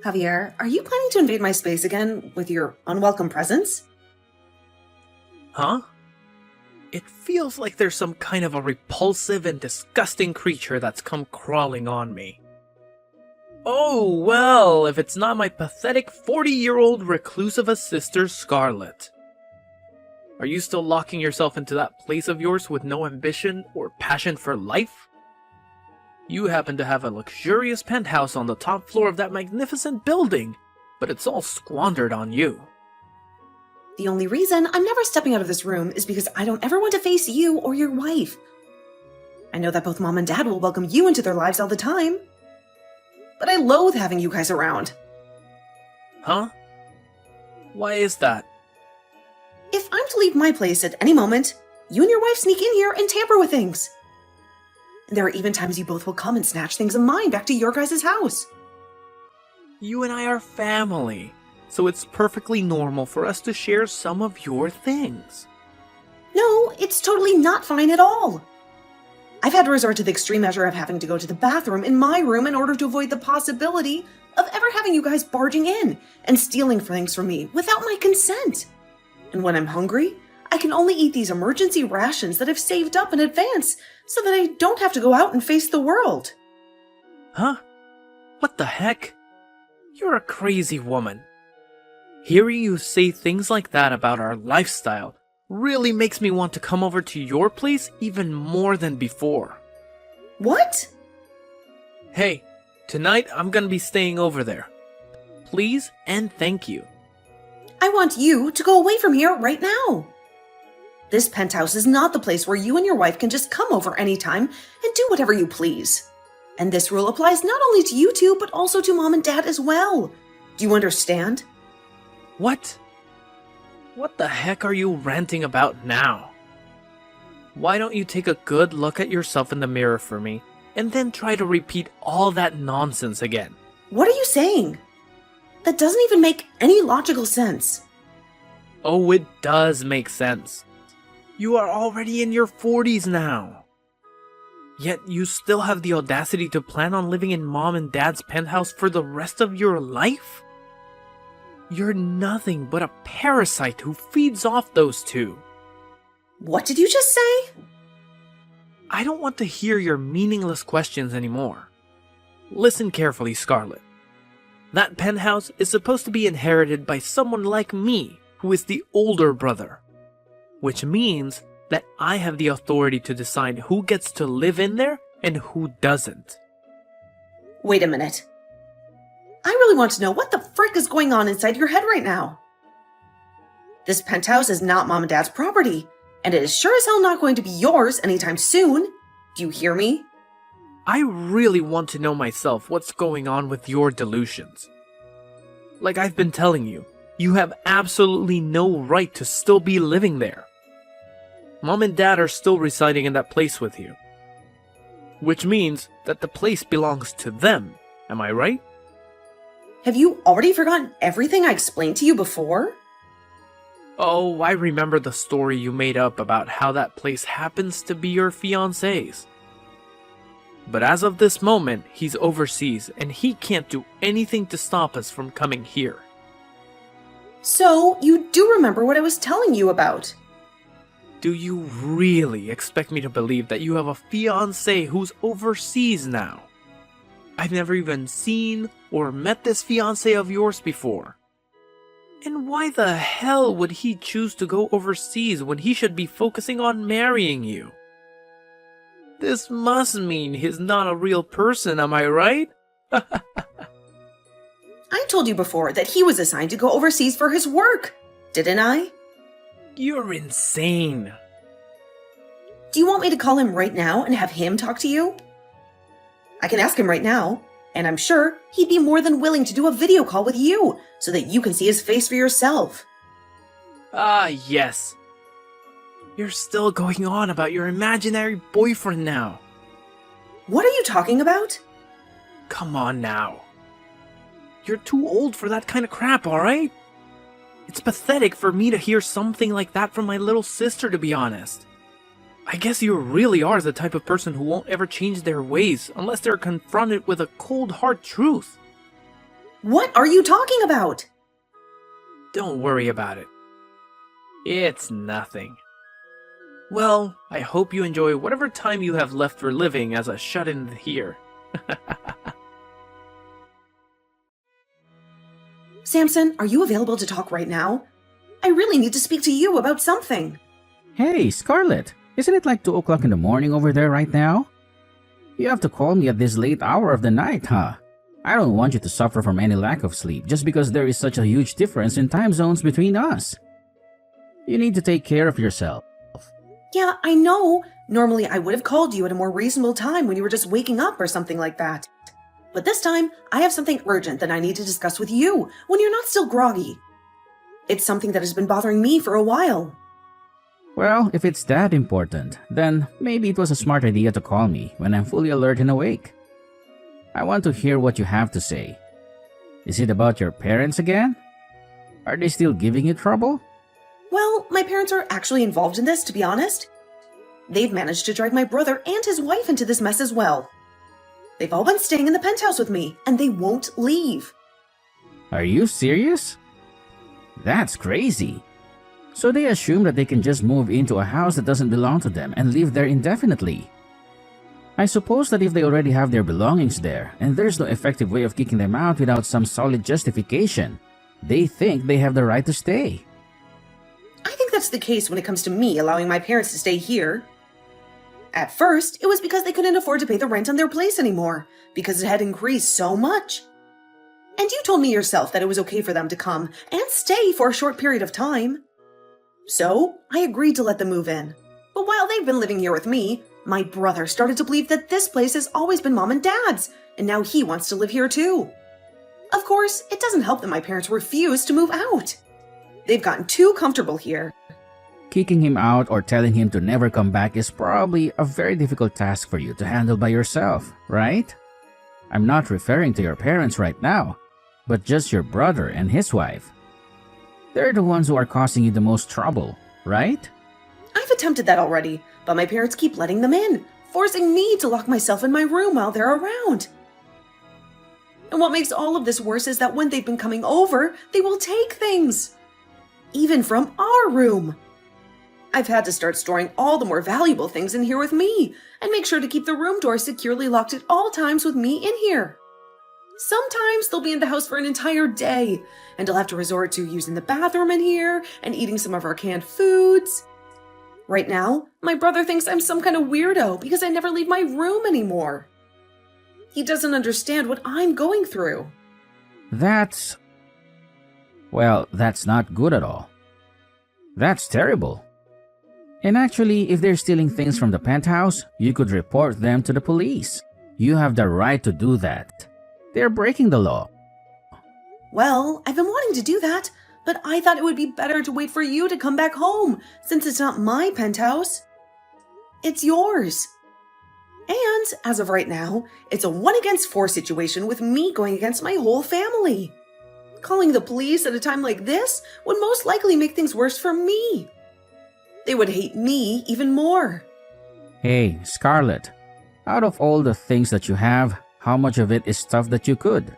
Javier, are you planning to invade my space again with your unwelcome presence? Huh? It feels like there's some kind of a repulsive and disgusting creature that's come crawling on me. Oh, well, if it's not my pathetic 40-year-old reclusive sister, Scarlet. Are you still locking yourself into that place of yours with no ambition or passion for life? You happen to have a luxurious penthouse on the top floor of that magnificent building, but it's all squandered on you. The only reason I'm never stepping out of this room is because I don't ever want to face you or your wife. I know that both Mom and Dad will welcome you into their lives all the time, but I loathe having you guys around. Huh? Why is that? If I'm to leave my place at any moment, you and your wife sneak in here and tamper with things. And there are even times you both will come and snatch things of mine back to your guys' house. You and I are family, so it's perfectly normal for us to share some of your things. No, it's totally not fine at all. I've had to resort to the extreme measure of having to go to the bathroom in my room in order to avoid the possibility of ever having you guys barging in and stealing things from me without my consent. And when I'm hungry, I can only eat these emergency rations that I've saved up in advance so that I don't have to go out and face the world. Huh? What the heck? You're a crazy woman. Hearing you say things like that about our lifestyle really makes me want to come over to your place even more than before. What? Hey, tonight I'm gonna be staying over there. Please and thank you. I want you to go away from here right now. This penthouse is not the place where you and your wife can just come over anytime and do whatever you please. And this rule applies not only to you two, but also to Mom and Dad as well. Do you understand? What? What the heck are you ranting about now? Why don't you take a good look at yourself in the mirror for me, and then try to repeat all that nonsense again? What are you saying? That doesn't even make any logical sense. Oh, it does make sense. You are already in your 40s now. Yet you still have the audacity to plan on living in Mom and Dad's penthouse for the rest of your life? You're nothing but a parasite who feeds off those two. What did you just say? I don't want to hear your meaningless questions anymore. Listen carefully, Scarlet. That penthouse is supposed to be inherited by someone like me, who is the older brother. Which means that I have the authority to decide who gets to live in there and who doesn't. Wait a minute. I really want to know what the frick is going on inside your head right now. This penthouse is not Mom and Dad's property, and it is sure as hell not going to be yours anytime soon. Do you hear me? I really want to know myself what's going on with your delusions. Like I've been telling you, you have absolutely no right to still be living there. Mom and Dad are still residing in that place with you. Which means that the place belongs to them, am I right? Have you already forgotten everything I explained to you before? Oh, I remember the story you made up about how that place happens to be your fiancé's. But as of this moment, he's overseas and he can't do anything to stop us from coming here. So, you do remember what I was telling you about? Do you really expect me to believe that you have a fiancé who's overseas now? I've never even seen or met this fiancé of yours before. And why the hell would he choose to go overseas when he should be focusing on marrying you? This must mean he's not a real person, am I right? I told you before that he was assigned to go overseas for his work, didn't I? You're insane. Do you want me to call him right now and have him talk to you? I can ask him right now, and I'm sure he'd be more than willing to do a video call with you so that you can see his face for yourself. Ah, yes. You're still going on about your imaginary boyfriend now. What are you talking about? Come on now. You're too old for that kind of crap, alright? It's pathetic for me to hear something like that from my little sister, to be honest. I guess you really are the type of person who won't ever change their ways unless they're confronted with a cold hard truth. What are you talking about? Don't worry about it. It's nothing. Well, I hope you enjoy whatever time you have left for living as a shut-in here. Samson, are you available to talk right now? I really need to speak to you about something. Hey, Scarlett, isn't it like 2 o'clock in the morning over there right now? You have to call me at this late hour of the night, huh? I don't want you to suffer from any lack of sleep just because there is such a huge difference in time zones between us. You need to take care of yourself. Yeah, I know. Normally I would have called you at a more reasonable time when you were just waking up or something like that. But this time, I have something urgent that I need to discuss with you when you're not still groggy. It's something that has been bothering me for a while. Well, if it's that important, then maybe it was a smart idea to call me when I'm fully alert and awake. I want to hear what you have to say. Is it about your parents again? Are they still giving you trouble? Well, my parents are actually involved in this, to be honest. They've managed to drag my brother and his wife into this mess as well. They've all been staying in the penthouse with me, and they won't leave. Are you serious? That's crazy. So they assume that they can just move into a house that doesn't belong to them and live there indefinitely. I suppose that if they already have their belongings there, and there's no effective way of kicking them out without some solid justification, they think they have the right to stay. I think that's the case when it comes to me allowing my parents to stay here. At first, it was because they couldn't afford to pay the rent on their place anymore, because it had increased so much. And you told me yourself that it was okay for them to come and stay for a short period of time. So, I agreed to let them move in. But while they've been living here with me, my brother started to believe that this place has always been Mom and Dad's, and now he wants to live here too. Of course, it doesn't help that my parents refuse to move out. They've gotten too comfortable here. Kicking him out or telling him to never come back is probably a very difficult task for you to handle by yourself, right? I'm not referring to your parents right now, but just your brother and his wife. They're the ones who are causing you the most trouble, right? I've attempted that already, but my parents keep letting them in, forcing me to lock myself in my room while they're around. And what makes all of this worse is that when they've been coming over, they will take things. Even from our room. I've had to start storing all the more valuable things in here with me, and make sure to keep the room door securely locked at all times with me in here. Sometimes they'll be in the house for an entire day, and I'll have to resort to using the bathroom in here and eating some of our canned foods. Right now, my brother thinks I'm some kind of weirdo because I never leave my room anymore. He doesn't understand what I'm going through. That's not good at all. That's terrible. And actually, if they're stealing things from the penthouse, you could report them to the police. You have the right to do that. They're breaking the law. Well, I've been wanting to do that, but I thought it would be better to wait for you to come back home, since it's not my penthouse. It's yours. And, as of right now, it's a 1-against-4 situation with me going against my whole family. Calling the police at a time like this would most likely make things worse for me. They would hate me even more. Hey, Scarlett, out of all the things that you have, how much of it is stuff that you could?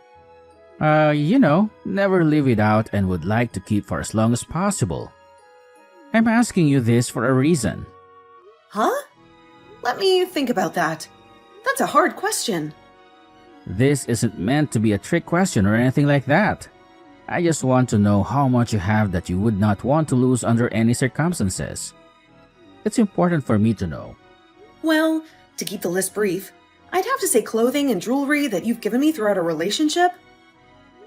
Never live without and would like to keep for as long as possible. I'm asking you this for a reason. Huh? Let me think about that. That's a hard question. This isn't meant to be a trick question or anything like that. I just want to know how much you have that you would not want to lose under any circumstances. It's important for me to know. Well, to keep the list brief, I'd have to say clothing and jewelry that you've given me throughout our relationship,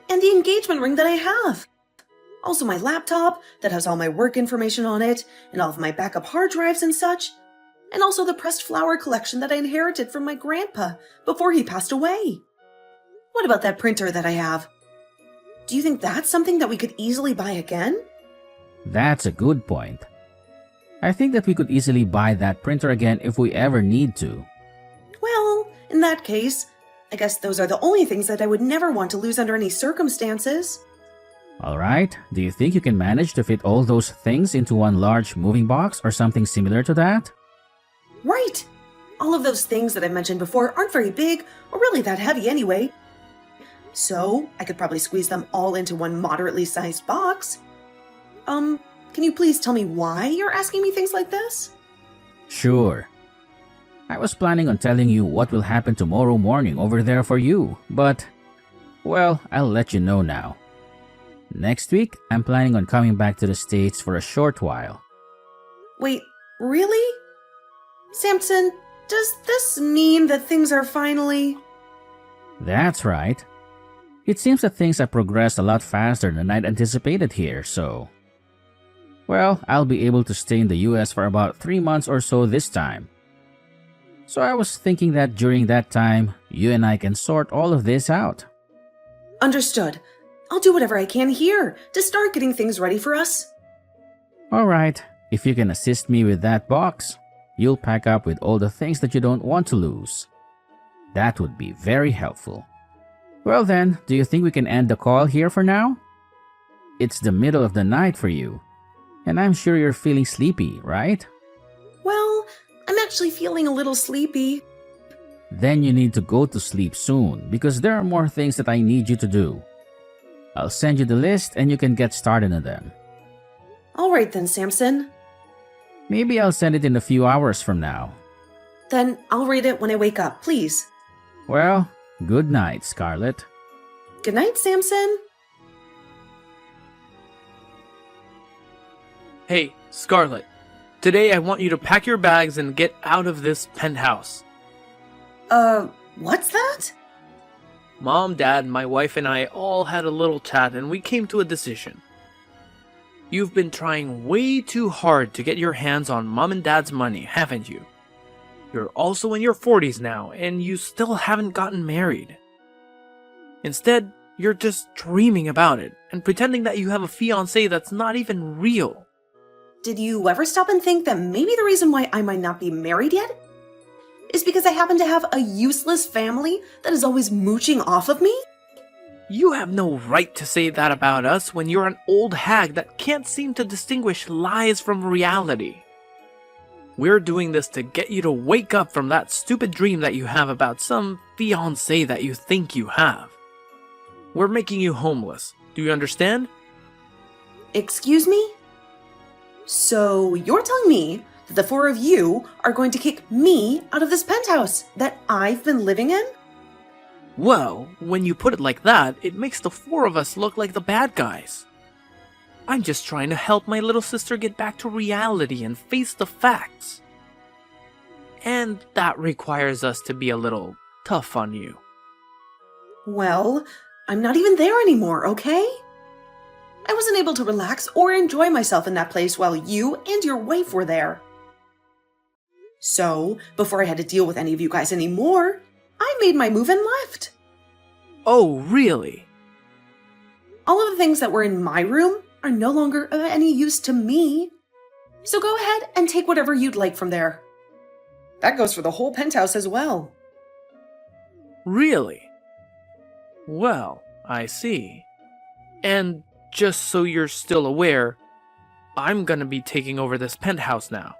and the engagement ring that I have. Also my laptop that has all my work information on it, and all of my backup hard drives and such, and also the pressed flower collection that I inherited from my grandpa before he passed away. What about that printer that I have? Do you think that's something that we could easily buy again? That's a good point. I think that we could easily buy that printer again if we ever need to. Well, in that case, I guess those are the only things that I would never want to lose under any circumstances. Alright, do you think you can manage to fit all those things into one large moving box or something similar to that? Right! All of those things that I mentioned before aren't very big or really that heavy anyway. So I could probably squeeze them all into one moderately sized box. Can you please tell me why you're asking me things like this? Sure. I was planning on telling you what will happen tomorrow morning over there for you, but, well, I'll let you know now. Next week, I'm planning on coming back to the States for a short while. Wait, really? Samson, does this mean that things are finally... That's right. It seems that things have progressed a lot faster than I'd anticipated here, so... Well, I'll be able to stay in the US for about 3 months or so this time. So I was thinking that during that time, you and I can sort all of this out. Understood. I'll do whatever I can here to start getting things ready for us. Alright, if you can assist me with that box, you'll pack up with all the things that you don't want to lose. That would be very helpful. Well then, do you think we can end the call here for now? It's the middle of the night for you, and I'm sure you're feeling sleepy, right? Well, I'm actually feeling a little sleepy. Then you need to go to sleep soon because there are more things that I need you to do. I'll send you the list and you can get started on them. All right then, Samson. Maybe I'll send it in a few hours from now. Then I'll read it when I wake up, please. Well, good night, Scarlett. Good night, Samson. Hey, Scarlett. Today I want you to pack your bags and get out of this penthouse. What's that? Mom, Dad, my wife, and I all had a little chat and we came to a decision. You've been trying way too hard to get your hands on Mom and Dad's money, haven't you? You're also in your 40s now, and you still haven't gotten married. Instead, you're just dreaming about it, and pretending that you have a fiancé that's not even real. Did you ever stop and think that maybe the reason why I might not be married yet is because I happen to have a useless family that is always mooching off of me? You have no right to say that about us when you're an old hag that can't seem to distinguish lies from reality. We're doing this to get you to wake up from that stupid dream that you have about some fiancé that you think you have. We're making you homeless. Do you understand? Excuse me? So you're telling me that the four of you are going to kick me out of this penthouse that I've been living in? Well, when you put it like that, it makes the four of us look like the bad guys. I'm just trying to help my little sister get back to reality and face the facts. And that requires us to be a little tough on you. Well, I'm not even there anymore, okay? I wasn't able to relax or enjoy myself in that place while you and your wife were there. So, before I had to deal with any of you guys anymore, I made my move and left. Oh, really? All of the things that were in my room are no longer of any use to me. So go ahead and take whatever you'd like from there. That goes for the whole penthouse as well. Really? Well, I see. And just so you're still aware, I'm gonna be taking over this penthouse now.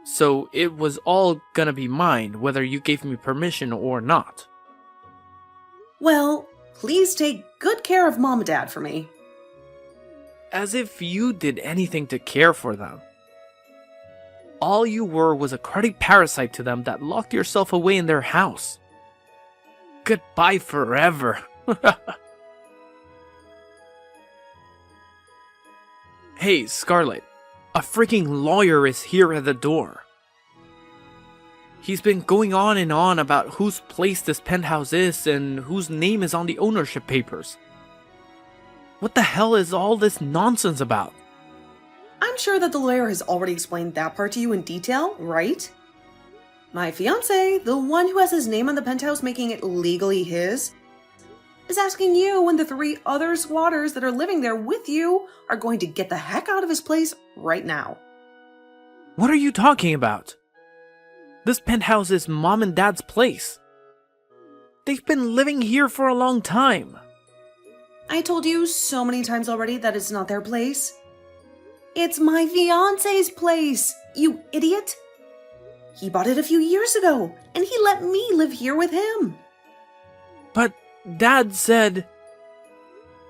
So it was all gonna be mine, whether you gave me permission or not. Well, please take good care of Mom and Dad for me. As if you did anything to care for them. All you were was a cruddy parasite to them that locked yourself away in their house. Goodbye forever. Hey, Scarlett. A freaking lawyer is here at the door. He's been going on and on about whose place this penthouse is and whose name is on the ownership papers. What the hell is all this nonsense about? I'm sure that the lawyer has already explained that part to you in detail, right? My fiancé, the one who has his name on the penthouse making it legally his, is asking you and the 3 other squatters that are living there with you are going to get the heck out of his place right now. What are you talking about? This penthouse is Mom and Dad's place. They've been living here for a long time. I told you so many times already that it's not their place. It's my fiancé's place, you idiot. He bought it a few years ago, and he let me live here with him. But Dad said...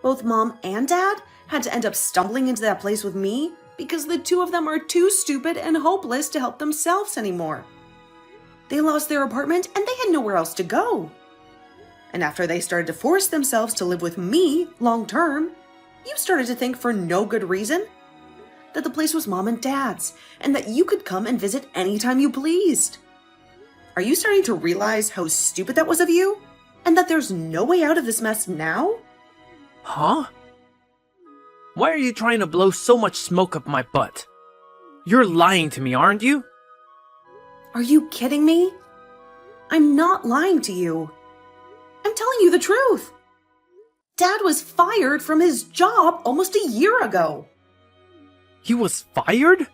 Both Mom and Dad had to end up stumbling into that place with me because the two of them are too stupid and hopeless to help themselves anymore. They lost their apartment and they had nowhere else to go. And after they started to force themselves to live with me long term, you started to think for no good reason that the place was Mom and Dad's and that you could come and visit anytime you pleased. Are you starting to realize how stupid that was of you? And that there's no way out of this mess now? Huh? Why are you trying to blow so much smoke up my butt? You're lying to me, aren't you? Are you kidding me? I'm not lying to you. I'm telling you the truth. Dad was fired from his job almost a year ago. He was fired?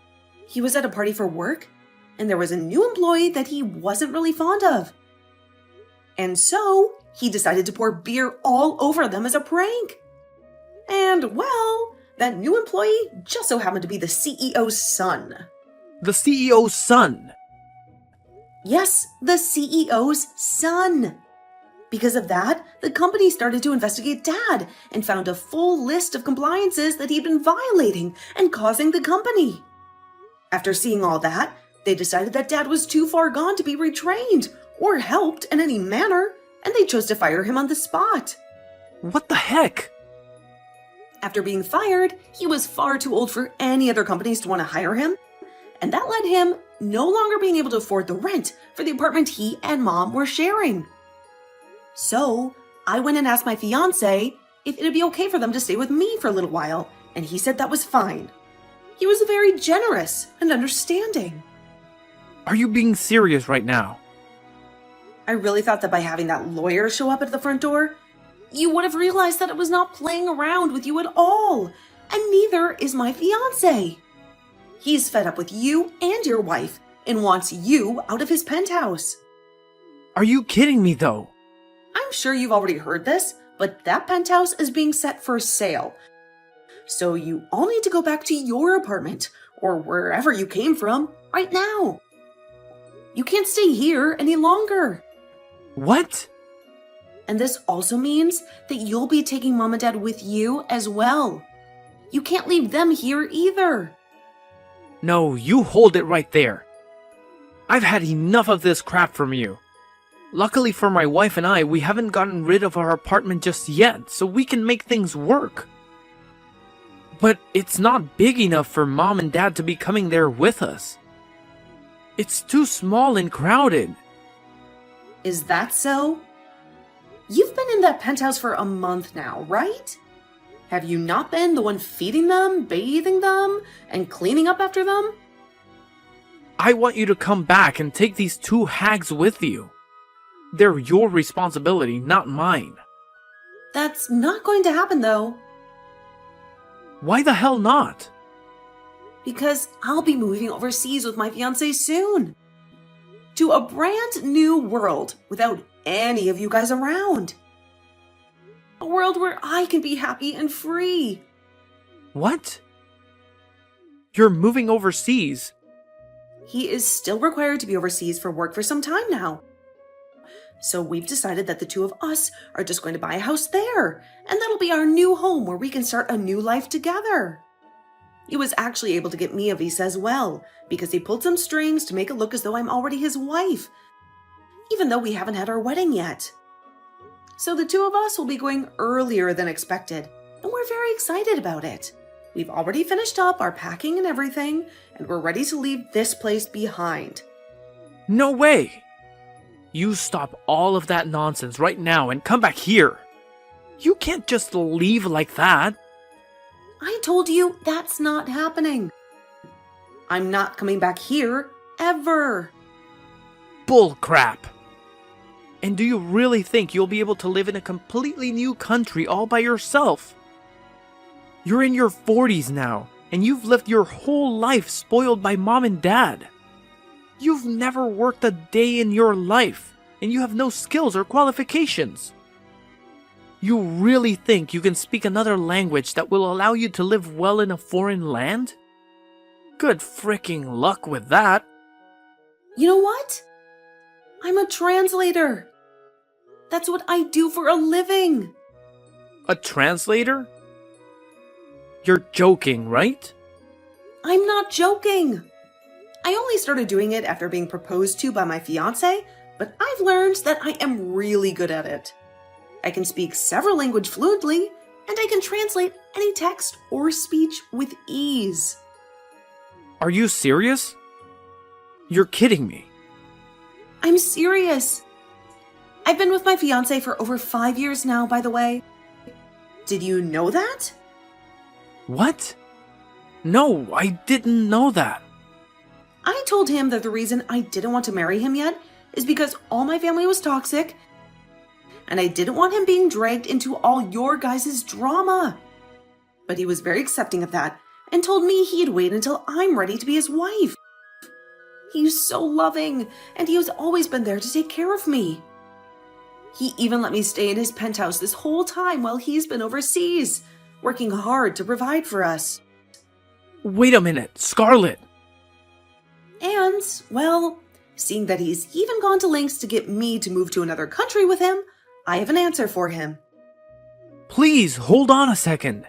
He was at a party for work, and there was a new employee that he wasn't really fond of. And so, he decided to pour beer all over them as a prank. And, well, that new employee just so happened to be the CEO's son. The CEO's son? Yes, the CEO's son. Because of that, the company started to investigate Dad and found a full list of compliances that he'd been violating and causing the company. After seeing all that, they decided that Dad was too far gone to be retrained or helped in any manner, and they chose to fire him on the spot. What the heck? After being fired, he was far too old for any other companies to want to hire him, and that led him no longer being able to afford the rent for the apartment he and Mom were sharing. So, I went and asked my fiancé if it'd be okay for them to stay with me for a little while, and he said that was fine. He was very generous and understanding. Are you being serious right now? I really thought that by having that lawyer show up at the front door, you would have realized that it was not playing around with you at all, and neither is my fiancé. He's fed up with you and your wife and wants you out of his penthouse. Are you kidding me though? I'm sure you've already heard this, but that penthouse is being set for sale. So you all need to go back to your apartment or wherever you came from right now. You can't stay here any longer. What? And this also means that you'll be taking Mom and Dad with you as well. You can't leave them here either. No, you hold it right there. I've had enough of this crap from you. Luckily for my wife and I, we haven't gotten rid of our apartment just yet, so we can make things work. But it's not big enough for Mom and Dad to be coming there with us. It's too small and crowded. Is that so? You've been in that penthouse for a month now, right? Have you not been the one feeding them, bathing them, and cleaning up after them? I want you to come back and take these two hags with you. They're your responsibility, not mine. That's not going to happen, though. Why the hell not? Because I'll be moving overseas with my fiancé soon. To a brand new world without any of you guys around. A world where I can be happy and free. What? You're moving overseas? He is still required to be overseas for work for some time now. So we've decided that the two of us are just going to buy a house there, and that'll be our new home where we can start a new life together. He was actually able to get me a visa as well, because he pulled some strings to make it look as though I'm already his wife, even though we haven't had our wedding yet. So the two of us will be going earlier than expected, and we're very excited about it. We've already finished up our packing and everything, and we're ready to leave this place behind. No way! You stop all of that nonsense right now and come back here. You can't just leave like that. I told you that's not happening. I'm not coming back here, ever. Bull crap. And do you really think you'll be able to live in a completely new country all by yourself? You're in your 40s now, and you've lived your whole life spoiled by Mom and Dad. You've never worked a day in your life, and you have no skills or qualifications. You really think you can speak another language that will allow you to live well in a foreign land? Good fricking luck with that. You know what? I'm a translator. That's what I do for a living. A translator? You're joking, right? I'm not joking. I only started doing it after being proposed to by my fiancé, but I've learned that I am really good at it. I can speak several languages fluently, and I can translate any text or speech with ease. Are you serious? You're kidding me. I'm serious. I've been with my fiancé for over 5 years now, by the way. Did you know that? What? No, I didn't know that. I told him that the reason I didn't want to marry him yet is because all my family was toxic, and I didn't want him being dragged into all your guys' drama. But he was very accepting of that and told me he'd wait until I'm ready to be his wife. He's so loving, and he has always been there to take care of me. He even let me stay in his penthouse this whole time while he's been overseas, working hard to provide for us. Wait a minute, Scarlett. And, well, seeing that he's even gone to lengths to get me to move to another country with him, I have an answer for him. Please, hold on a second.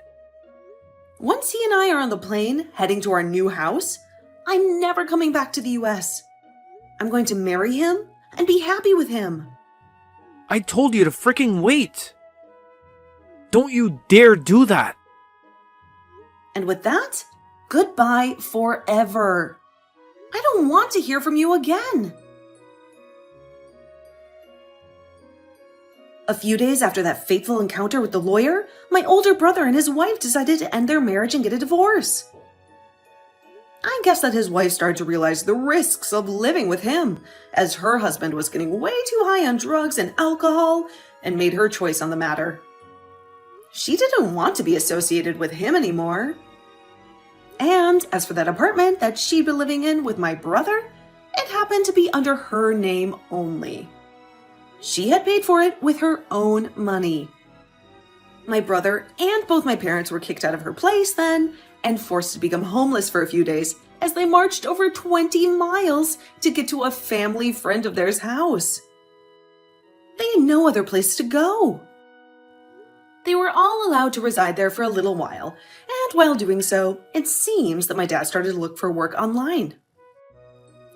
Once he and I are on the plane heading to our new house, I'm never coming back to the US. I'm going to marry him and be happy with him. I told you to freaking wait. Don't you dare do that. And with that, goodbye forever. I don't want to hear from you again. A few days after that fateful encounter with the lawyer, my older brother and his wife decided to end their marriage and get a divorce. I guess that his wife started to realize the risks of living with him, as her husband was getting way too high on drugs and alcohol, and made her choice on the matter. She didn't want to be associated with him anymore. And as for that apartment that she'd been living in with my brother, it happened to be under her name only. She had paid for it with her own money. My brother and both my parents were kicked out of her place then and forced to become homeless for a few days as they marched over 20 miles to get to a family friend of theirs' house. They had no other place to go. They were all allowed to reside there for a little while, and while doing so, it seems that my dad started to look for work online.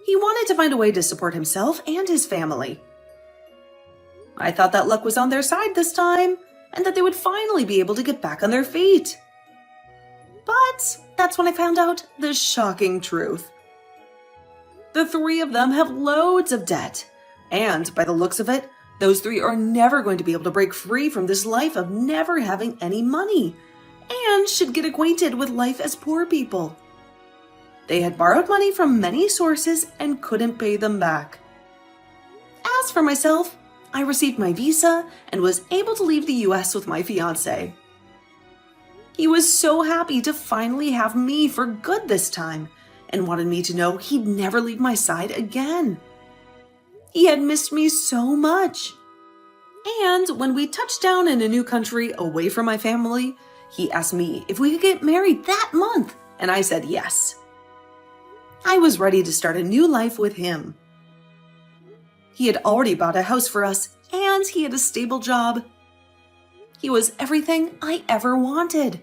He wanted to find a way to support himself and his family. I thought that luck was on their side this time, and that they would finally be able to get back on their feet. But that's when I found out the shocking truth. The three of them have loads of debt, and by the looks of it, those three are never going to be able to break free from this life of never having any money, and should get acquainted with life as poor people. They had borrowed money from many sources and couldn't pay them back. As for myself, I received my visa and was able to leave the US with my fiancé. He was so happy to finally have me for good this time and wanted me to know he'd never leave my side again. He had missed me so much. And when we touched down in a new country away from my family, he asked me if we could get married that month, and I said yes. I was ready to start a new life with him. He had already bought a house for us, and he had a stable job. He was everything I ever wanted.